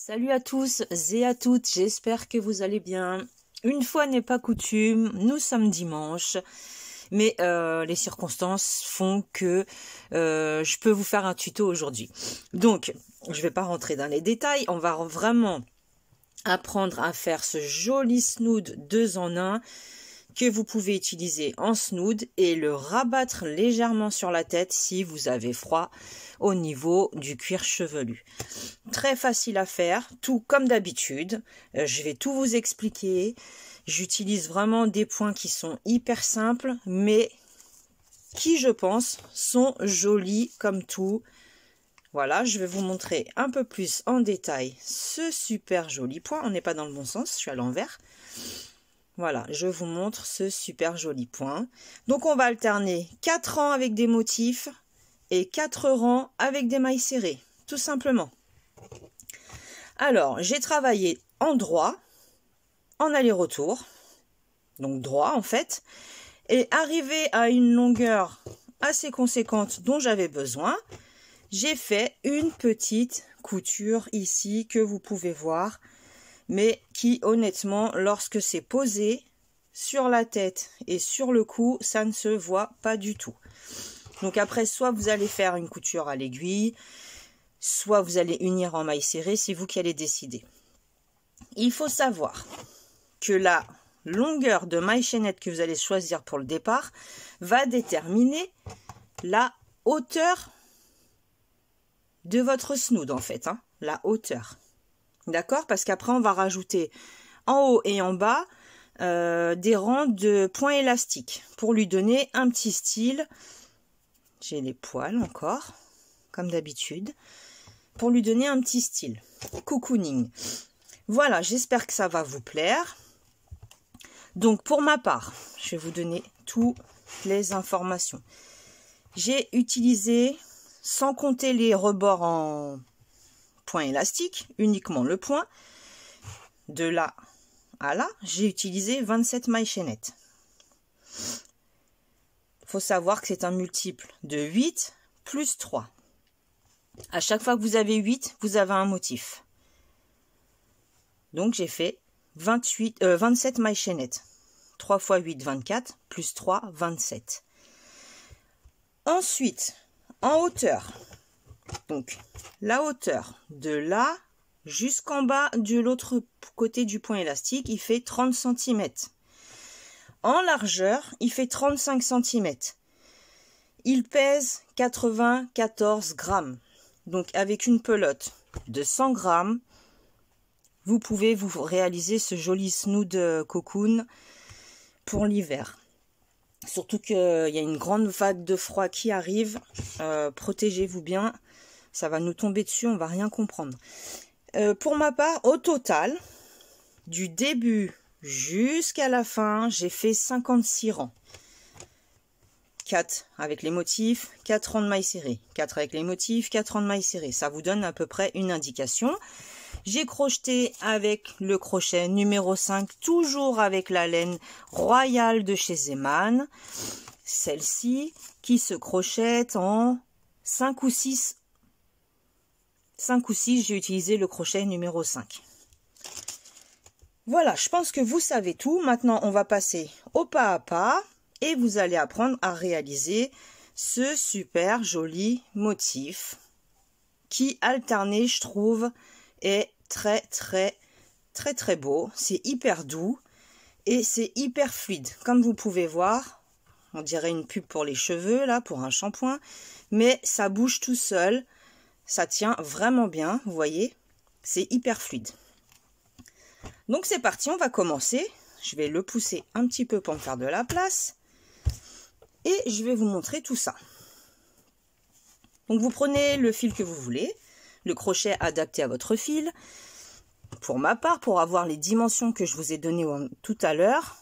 Salut à tous et à toutes, j'espère que vous allez bien. Une fois n'est pas coutume, nous sommes dimanche, mais les circonstances font que je peux vous faire un tuto aujourd'hui. Donc, je ne vais pas rentrer dans les détails, on va vraiment apprendre à faire ce joli snood 2 en 1 que vous pouvez utiliser en snood et le rabattre légèrement sur la tête si vous avez froid au niveau du cuir chevelu. Très facile à faire, tout comme d'habitude. Je vais tout vous expliquer. J'utilise vraiment des points qui sont hyper simples, mais qui, je pense, sont jolis comme tout. Voilà, je vais vous montrer un peu plus en détail ce super joli point. On n'est pas dans le bon sens, je suis à l'envers. Voilà, je vous montre ce super joli point. Donc, on va alterner 4 rangs avec des motifs et 4 rangs avec des mailles serrées, tout simplement. Alors, j'ai travaillé en droit, en aller-retour, donc droit en fait, et arrivé à une longueur assez conséquente dont j'avais besoin, j'ai fait une petite couture ici que vous pouvez voir, mais qui honnêtement, lorsque c'est posé sur la tête et sur le cou, ça ne se voit pas du tout. Donc après, soit vous allez faire une couture à l'aiguille, soit vous allez unir en maille serrée, c'est vous qui allez décider. Il faut savoir que la longueur de maille chaînette que vous allez choisir pour le départ va déterminer la hauteur de votre snood en fait, la hauteur. D'accord? Parce qu'après on va rajouter en haut et en bas des rangs de points élastiques pour lui donner un petit style. J'ai les poils encore, comme d'habitude, pour lui donner un petit style. Cocooning. Voilà, j'espère que ça va vous plaire. Donc pour ma part, je vais vous donner toutes les informations. J'ai utilisé, sans compter les rebords en point élastique, uniquement le point. De là à là, j'ai utilisé 27 mailles chaînettes. Il faut savoir que c'est un multiple de 8 plus 3. À chaque fois que vous avez 8, vous avez un motif. Donc j'ai fait 27 mailles chaînettes. 3 x 8, 24, plus 3, 27. Ensuite, en hauteur, donc la hauteur de là jusqu'en bas de l'autre côté du point élastique, il fait 30 cm. En largeur, il fait 35 cm. Il pèse 94 grammes. Donc avec une pelote de 100 grammes, vous pouvez vous réaliser ce joli snood cocoon pour l'hiver. Surtout qu'il y a une grande vague de froid qui arrive. Protégez-vous bien. Ça va nous tomber dessus, on va rien comprendre. Pour ma part, au total, du début jusqu'à la fin, j'ai fait 56 rangs. 4 avec les motifs, 4 rangs de mailles serrées. 4 avec les motifs, 4 rangs de mailles serrées. Ça vous donne à peu près une indication. J'ai crocheté avec le crochet numéro 5, toujours avec la laine royale de chez Zeman. Celle-ci qui se crochette en 5 ou 6. 5 ou 6, j'ai utilisé le crochet numéro 5. Voilà, je pense que vous savez tout. Maintenant, on va passer au pas à pas. Et vous allez apprendre à réaliser ce super joli motif qui, alterné, je trouve, est très beau. C'est hyper doux et c'est hyper fluide. Comme vous pouvez voir, on dirait une pub pour les cheveux, là, pour un shampoing. Mais ça bouge tout seul. Ça tient vraiment bien, vous voyez. C'est hyper fluide. Donc c'est parti, on va commencer. Je vais le pousser un petit peu pour me faire de la place. Et je vais vous montrer tout ça. Donc vous prenez le fil que vous voulez, le crochet adapté à votre fil. Pour ma part, pour avoir les dimensions que je vous ai données tout à l'heure,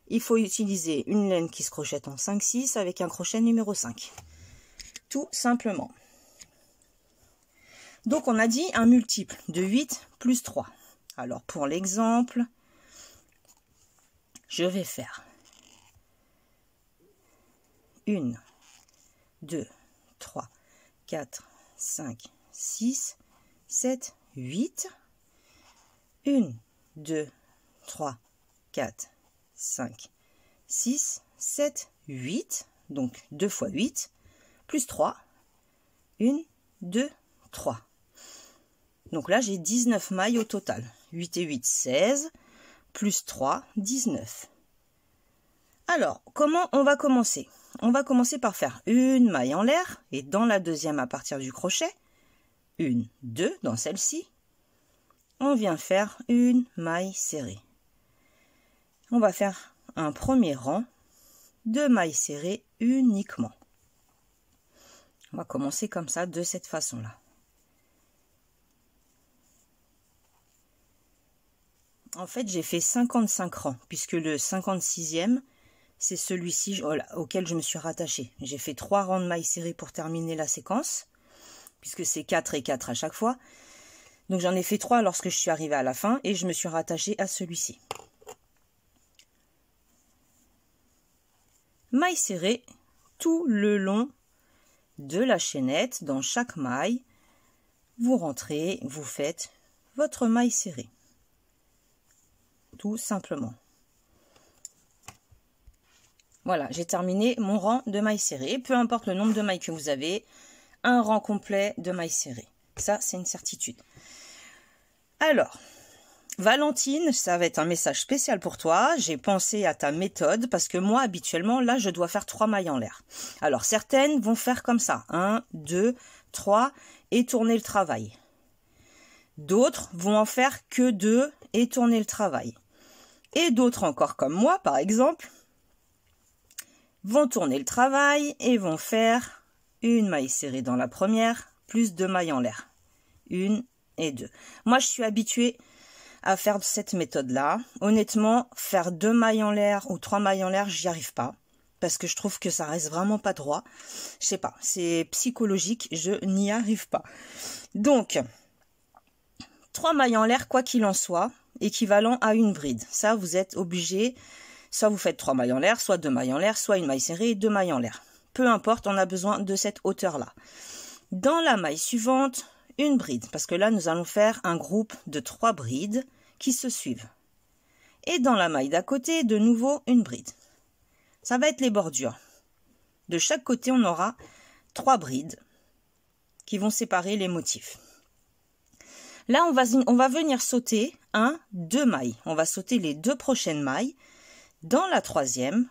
il faut utiliser une laine qui se crochette en 5-6 avec un crochet numéro 5. Tout simplement. Donc on a dit un multiple de 8 plus 3. Alors pour l'exemple, je vais faire 1, 2, 3, 4, 5, 6, 7, 8. 1, 2, 3, 4, 5, 6, 7, 8. Donc 2 fois 8, plus 3. 1, 2, 3. Donc là, j'ai 19 mailles au total. 8 et 8, 16. Plus 3, 19. Alors, comment on va commencer? On va commencer par faire une maille en l'air. Et dans la deuxième, à partir du crochet, 1, 2 dans celle-ci. On vient faire une maille serrée. On va faire un premier rang de mailles serrées uniquement. On va commencer comme ça, de cette façon-là. En fait, j'ai fait 55 rangs, puisque le 56e, c'est celui-ci auquel je me suis rattachée. J'ai fait 3 rangs de mailles serrées pour terminer la séquence, puisque c'est 4 et 4 à chaque fois. Donc j'en ai fait 3 lorsque je suis arrivée à la fin, et je me suis rattachée à celui-ci. Maille serrée tout le long de la chaînette, dans chaque maille. Vous rentrez, vous faites votre maille serrée. Tout simplement. Voilà, j'ai terminé mon rang de mailles serrées. Peu importe le nombre de mailles que vous avez, un rang complet de mailles serrées. Ça, c'est une certitude. Alors, Valentine, ça va être un message spécial pour toi. J'ai pensé à ta méthode parce que moi, habituellement, là, je dois faire 3 mailles en l'air. Alors, certaines vont faire comme ça. 1, 2, 3 et tourner le travail. D'autres vont en faire que 2 et tourner le travail. Et d'autres encore comme moi, par exemple, vont tourner le travail et vont faire une maille serrée dans la première, plus 2 mailles en l'air. 1 et 2. Moi, je suis habituée à faire cette méthode-là. Honnêtement, faire 2 mailles en l'air ou 3 mailles en l'air, j'y arrive pas. Parce que je trouve que ça reste vraiment pas droit. Je sais pas, c'est psychologique, je n'y arrive pas. Donc, 3 mailles en l'air, quoi qu'il en soit, équivalent à une bride. Ça, vous êtes obligé, soit vous faites 3 mailles en l'air, soit 2 mailles en l'air, soit une maille serrée et 2 mailles en l'air. Peu importe, on a besoin de cette hauteur-là. Dans la maille suivante, une bride, parce que là, nous allons faire un groupe de 3 brides qui se suivent. Et dans la maille d'à côté, de nouveau, une bride. Ça va être les bordures. De chaque côté, on aura 3 brides qui vont séparer les motifs. Là, on va venir sauter 2 mailles. On va sauter les 2 prochaines mailles dans la troisième.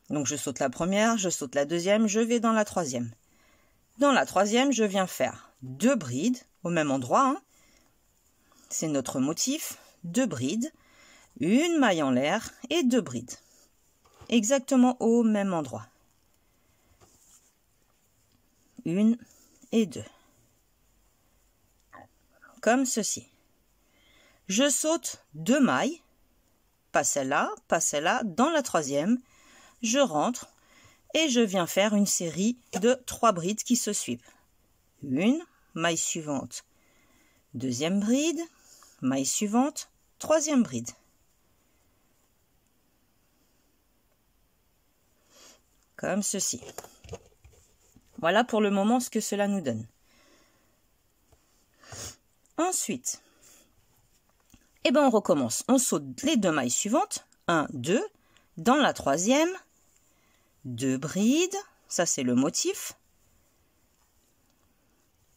Donc, je saute la première, je saute la deuxième, je vais dans la troisième. Dans la troisième, je viens faire 2 brides au même endroit. C'est notre motif. 2 brides, une maille en l'air et 2 brides. Exactement au même endroit. 1 et 2. Comme ceci. Je saute 2 mailles, pas celle-là, dans la troisième, je rentre et je viens faire une série de 3 brides qui se suivent. Une, maille suivante, deuxième bride, maille suivante, troisième bride. Comme ceci. Voilà pour le moment ce que cela nous donne. Ensuite, on recommence. On saute les 2 mailles suivantes. 1, 2. Dans la troisième, 2 brides. Ça, c'est le motif.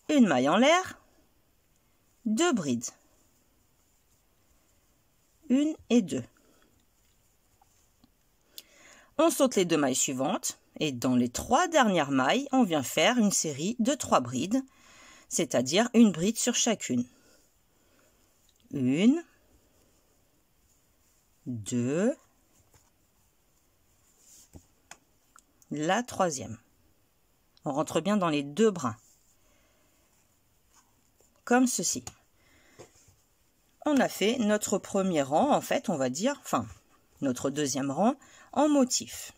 Une maille en l'air. 2 brides. 1 et 2. On saute les 2 mailles suivantes. Et dans les 3 dernières mailles, on vient faire une série de 3 brides. C'est-à-dire une bride sur chacune. 1, 2, la troisième. On rentre bien dans les 2 brins. Comme ceci. On a fait notre premier rang, en fait, on va dire, notre deuxième rang en motif.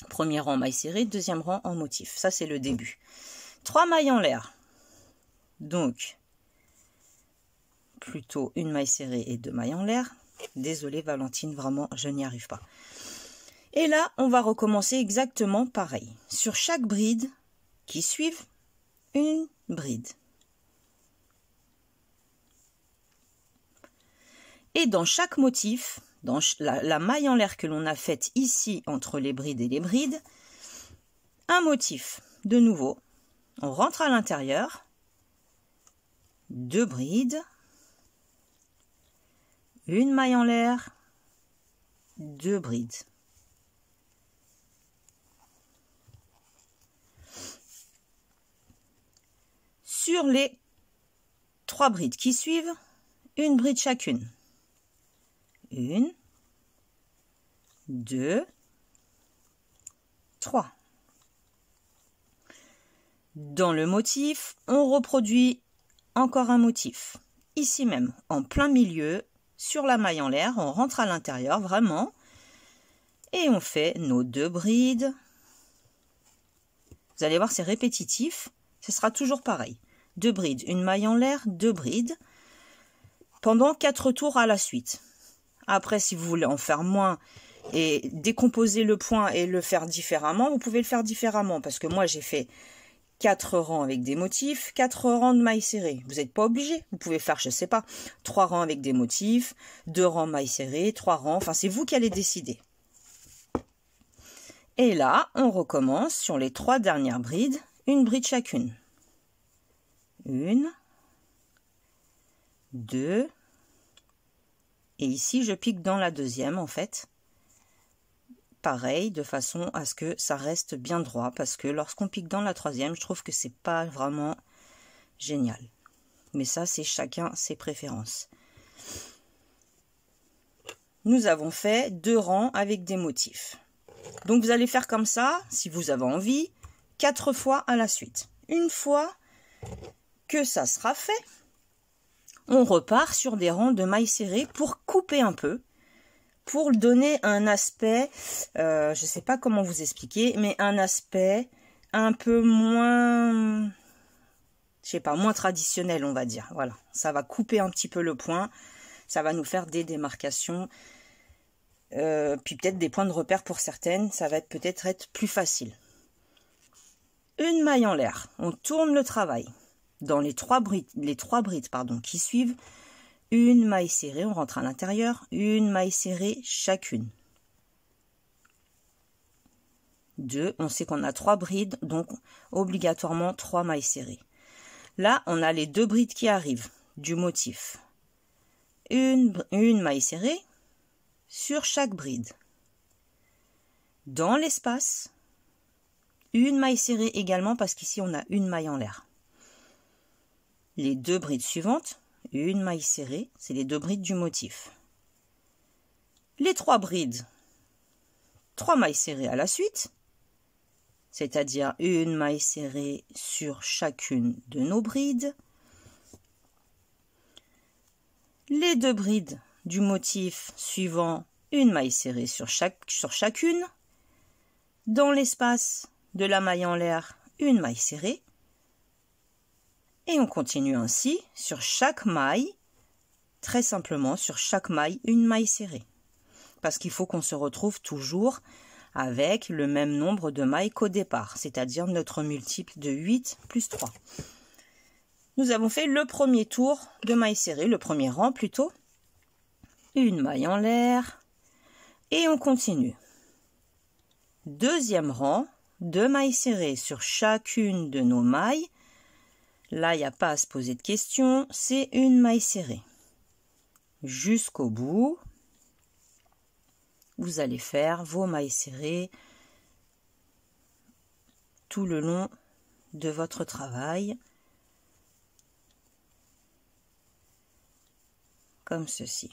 Premier rang maille serrée, deuxième rang en motif. Ça, c'est le début. 3 mailles en l'air. Donc, plutôt une maille serrée et 2 mailles en l'air. Désolée Valentine, vraiment, je n'y arrive pas. Et là, on va recommencer exactement pareil. Sur chaque bride qui suivent, une bride. Et dans chaque motif, dans la maille en l'air que l'on a faite ici entre les brides et les brides, un motif de nouveau. On rentre à l'intérieur, 2 brides, une maille en l'air, 2 brides. Sur les 3 brides qui suivent, une bride chacune. 1, 2, 3. Dans le motif, on reproduit encore un motif. Ici même, en plein milieu, sur la maille en l'air, on rentre à l'intérieur vraiment et on fait nos 2 brides. Vous allez voir, c'est répétitif, ce sera toujours pareil. 2 brides, une maille en l'air, 2 brides, pendant 4 tours à la suite. Après, si vous voulez en faire moins et décomposer le point et le faire différemment, vous pouvez le faire différemment. Parce que moi, j'ai fait 4 rangs avec des motifs, 4 rangs de mailles serrées. Vous n'êtes pas obligé. Vous pouvez faire, je ne sais pas, 3 rangs avec des motifs, 2 rangs mailles serrées, 3 rangs. Enfin, c'est vous qui allez décider. Et là, on recommence sur les 3 dernières brides, une bride chacune. 1, 2, et ici je pique dans la deuxième en fait. Pareil, de façon à ce que ça reste bien droit, parce que lorsqu'on pique dans la troisième, je trouve que c'est pas vraiment génial. Mais ça, c'est chacun ses préférences. Nous avons fait 2 rangs avec des motifs. Donc vous allez faire comme ça, si vous avez envie, 4 fois à la suite. Une fois que ça sera fait, on repart sur des rangs de mailles serrées pour couper un peu, pour donner un aspect, je ne sais pas comment vous expliquer, mais un aspect un peu moins, je sais pas, moins traditionnel, on va dire. Voilà, ça va couper un petit peu le point, ça va nous faire des démarcations, puis peut-être des points de repère pour certaines, ça va peut-être être plus facile. Une maille en l'air, on tourne le travail. Dans les 3 brides qui suivent, une maille serrée, on rentre à l'intérieur, une maille serrée chacune. 2, on sait qu'on a 3 brides, donc obligatoirement 3 mailles serrées. Là, on a les 2 brides qui arrivent du motif. Une maille serrée sur chaque bride. Dans l'espace, une maille serrée également, parce qu'ici on a une maille en l'air. Les 2 brides suivantes, une maille serrée, c'est les 2 brides du motif. Les 3 brides, 3 mailles serrées à la suite, c'est-à-dire une maille serrée sur chacune de nos brides. Les 2 brides du motif suivant, une maille serrée sur chacune. Dans l'espace de la maille en l'air, une maille serrée. Et on continue ainsi sur chaque maille, très simplement sur chaque maille, une maille serrée. Parce qu'il faut qu'on se retrouve toujours avec le même nombre de mailles qu'au départ, c'est-à-dire notre multiple de 8 plus 3. Nous avons fait le premier tour de mailles serrées, le premier rang plutôt. Une maille en l'air et on continue. Deuxième rang, 2 mailles serrées sur chacune de nos mailles. Là, il n'y a pas à se poser de questions, c'est une maille serrée. Jusqu'au bout, vous allez faire vos mailles serrées tout le long de votre travail, comme ceci.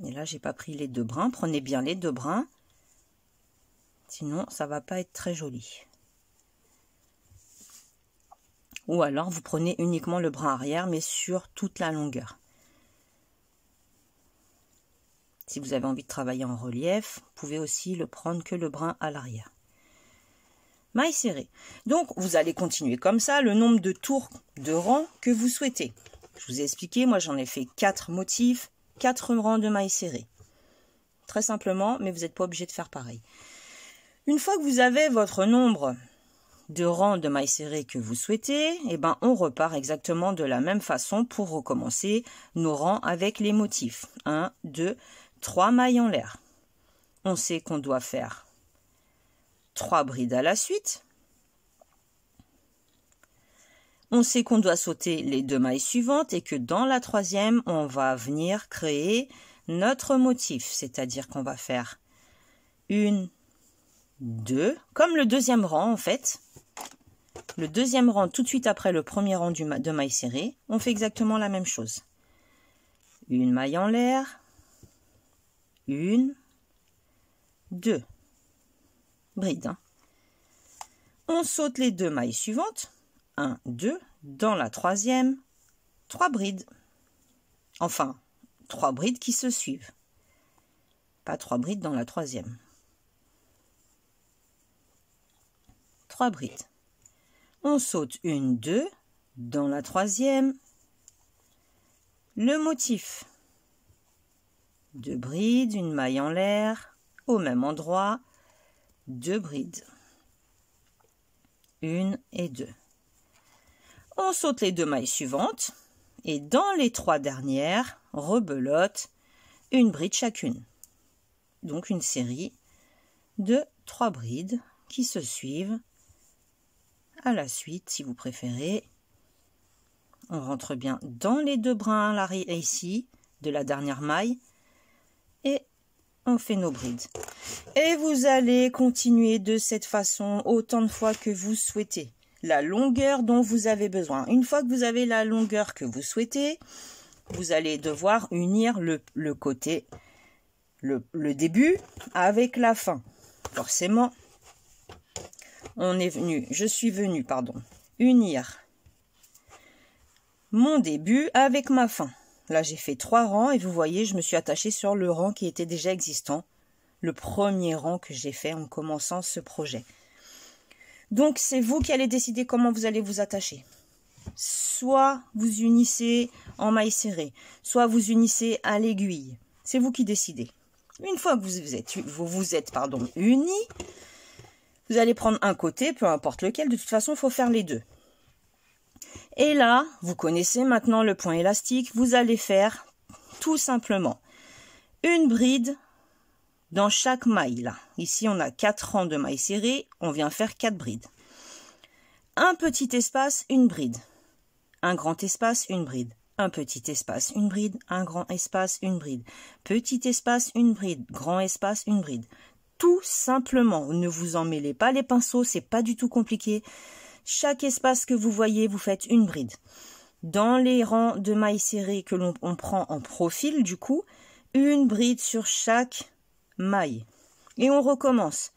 Et là, j'ai pas pris les 2 brins, prenez bien les 2 brins, sinon ça va pas être très joli. Ou alors vous prenez uniquement le brin arrière, mais sur toute la longueur. Si vous avez envie de travailler en relief, vous pouvez aussi le prendre que le brin à l'arrière. Maille serrée. Donc vous allez continuer comme ça le nombre de tours de rang que vous souhaitez. Je vous ai expliqué, moi j'en ai fait 4 motifs, 4 rangs de mailles serrées. Très simplement, mais vous n'êtes pas obligé de faire pareil. Une fois que vous avez votre nombre de rang de mailles serrées que vous souhaitez, et ben on repart exactement de la même façon pour recommencer nos rangs avec les motifs. 1, 2, 3 mailles en l'air. On sait qu'on doit faire 3 brides à la suite. On sait qu'on doit sauter les 2 mailles suivantes et que dans la troisième, on va venir créer notre motif. C'est-à-dire qu'on va faire 1, 2, comme le deuxième rang en fait. Le deuxième rang tout de suite après le premier rang de mailles serrées, on fait exactement la même chose. Une maille en l'air, 1, 2, bride. Hein. On saute les 2 mailles suivantes, 1, 2, dans la troisième, 3 brides. Enfin, 3 brides qui se suivent. Pas 3 brides dans la troisième. 3 brides. On saute 1, 2, dans la troisième, le motif. 2 brides, une maille en l'air, au même endroit, 2 brides. 1 et 2. On saute les 2 mailles suivantes et dans les 3 dernières, rebelote une bride chacune. Donc une série de 3 brides qui se suivent à la suite si vous préférez. On rentre bien dans les 2 brins là ici de la dernière maille et on fait nos brides. Et vous allez continuer de cette façon autant de fois que vous souhaitez. La longueur dont vous avez besoin. Une fois que vous avez la longueur que vous souhaitez, vous allez devoir unir le côté, le début avec la fin. Forcément, je suis venu, unir mon début avec ma fin. Là, j'ai fait 3 rangs et vous voyez, je me suis attachée sur le rang qui était déjà existant. Le premier rang que j'ai fait en commençant ce projet. Donc, c'est vous qui allez décider comment vous allez vous attacher. Soit vous unissez en maille serrée, soit vous unissez à l'aiguille. C'est vous qui décidez. Une fois que vous êtes unis, vous allez prendre un côté, peu importe lequel. De toute façon, il faut faire les 2. Et là, vous connaissez maintenant le point élastique. Vous allez faire tout simplement une bride dans chaque maille. Là. Ici, on a 4 rangs de mailles serrées. On vient faire 4 brides. Un petit espace, une bride. Un grand espace, une bride. Un petit espace, une bride. Un grand espace, une bride. Petit espace, une bride. Grand espace, une bride. Tout simplement. Ne vous en mêlez pas les pinceaux. C'est pas du tout compliqué. Chaque espace que vous voyez, vous faites une bride. Dans les rangs de mailles serrées que l'on prend en profil, du coup, une bride sur chaque maille. Et on recommence.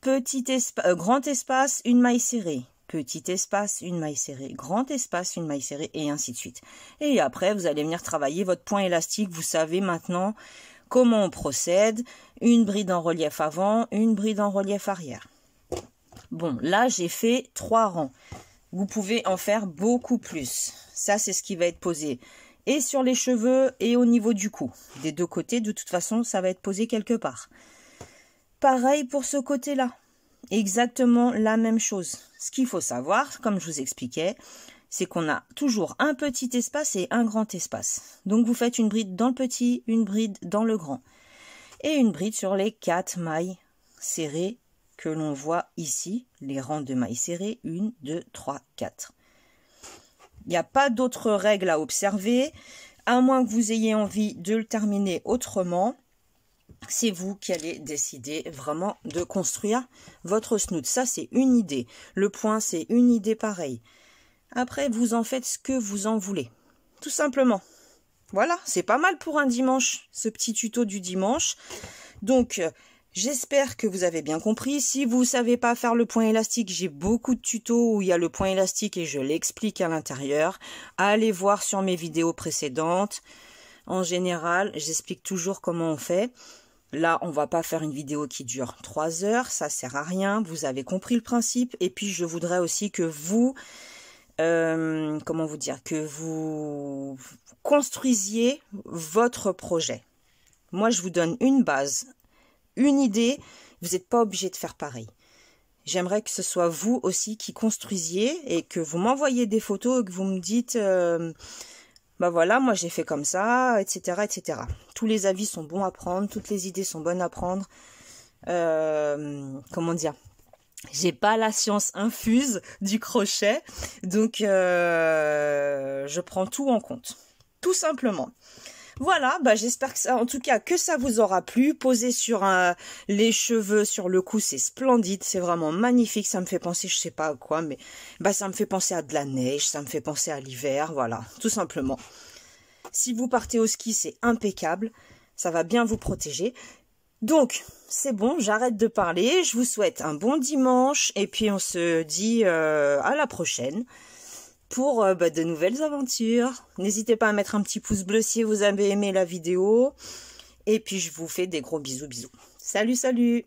Grand espace, une maille serrée. Petit espace, une maille serrée. Grand espace, une maille serrée, et ainsi de suite. Et après, vous allez venir travailler votre point élastique. Vous savez maintenant comment on procède. Une bride en relief avant, une bride en relief arrière. Bon, là, j'ai fait 3 rangs. Vous pouvez en faire beaucoup plus. Ça, c'est ce qui va être posé. Et sur les cheveux et au niveau du cou. Des 2 côtés, de toute façon, ça va être posé quelque part. Pareil pour ce côté-là. Exactement la même chose. Ce qu'il faut savoir, comme je vous expliquais, c'est qu'on a toujours un petit espace et un grand espace. Donc, vous faites une bride dans le petit, une bride dans le grand. Et une bride sur les 4 mailles serrées que l'on voit ici. Les rangs de mailles serrées, 1, 2, 3, 4. Il n'y a pas d'autres règles à observer, à moins que vous ayez envie de le terminer autrement. C'est vous qui allez décider vraiment de construire votre snood. Ça, c'est une idée. Le point, c'est une idée pareille. Après, vous en faites ce que vous en voulez. Tout simplement. Voilà, c'est pas mal pour un dimanche, ce petit tuto du dimanche. Donc, j'espère que vous avez bien compris. Si vous ne savez pas faire le point élastique, j'ai beaucoup de tutos où il y a le point élastique et je l'explique à l'intérieur. Allez voir sur mes vidéos précédentes. En général, j'explique toujours comment on fait. Là, on va pas faire une vidéo qui dure 3 heures, ça sert à rien. Vous avez compris le principe. Et puis, je voudrais aussi que vous, que vous construisiez votre projet. Moi, je vous donne une base, une idée. Vous n'êtes pas obligé de faire pareil. J'aimerais que ce soit vous aussi qui construisiez et que vous m'envoyiez des photos et que vous me dites bah voilà, moi j'ai fait comme ça, etc., etc. Tous les avis sont bons à prendre, toutes les idées sont bonnes à prendre. Comment dire? J'ai pas la science infuse du crochet, donc je prends tout en compte, tout simplement. Voilà, bah j'espère que ça, en tout cas, que ça vous aura plu. Poser sur les cheveux sur le cou, c'est splendide, c'est vraiment magnifique. Ça me fait penser, je sais pas à quoi, mais bah ça me fait penser à de la neige, ça me fait penser à l'hiver, voilà, tout simplement. Si vous partez au ski, c'est impeccable, ça va bien vous protéger. Donc, c'est bon, j'arrête de parler. Je vous souhaite un bon dimanche et puis on se dit à la prochaine pour de nouvelles aventures. N'hésitez pas à mettre un petit pouce bleu si vous avez aimé la vidéo. Et puis je vous fais des gros bisous, bisous. Salut, salut!